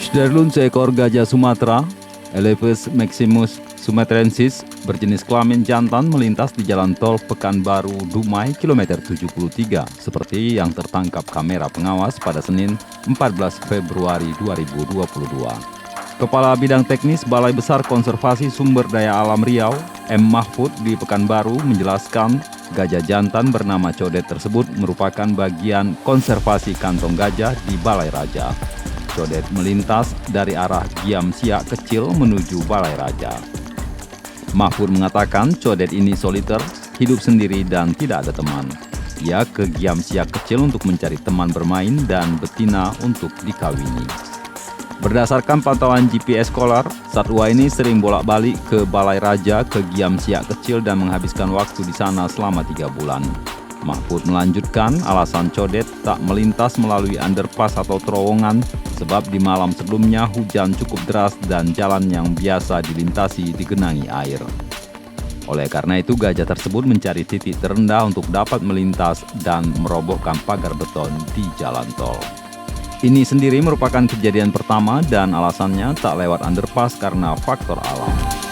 Sudarlun, seekor gajah Sumatera, Elephas maximus sumatrensis, berjenis kelamin jantan melintas di jalan tol Pekanbaru Dumai kilometer 73 seperti yang tertangkap kamera pengawas pada Senin 14 Februari 2022. Kepala Bidang Teknis Balai Besar Konservasi Sumber Daya Alam Riau, M. Mahfud di Pekanbaru menjelaskan gajah jantan bernama Codet tersebut merupakan bagian konservasi kantong gajah di Balai Raja. Codet melintas dari arah Giam Siak Kecil menuju Balai Raja. Mahfud mengatakan Codet ini soliter, hidup sendiri dan tidak ada teman. Ia ke Giam Siak Kecil untuk mencari teman bermain dan betina untuk dikawini. Berdasarkan pantauan GPS Kolar, satwa ini sering bolak-balik ke Balai Raja ke Giam Siak Kecil dan menghabiskan waktu di sana selama 3 bulan. Mahfud melanjutkan alasan Codet tak melintas melalui underpass atau terowongan sebab di malam sebelumnya hujan cukup deras dan jalan yang biasa dilintasi digenangi air. Oleh karena itu gajah tersebut mencari titik terendah untuk dapat melintas dan merobohkan pagar beton di jalan tol. Ini sendiri merupakan kejadian pertama dan alasannya tak lewat underpass karena faktor alam.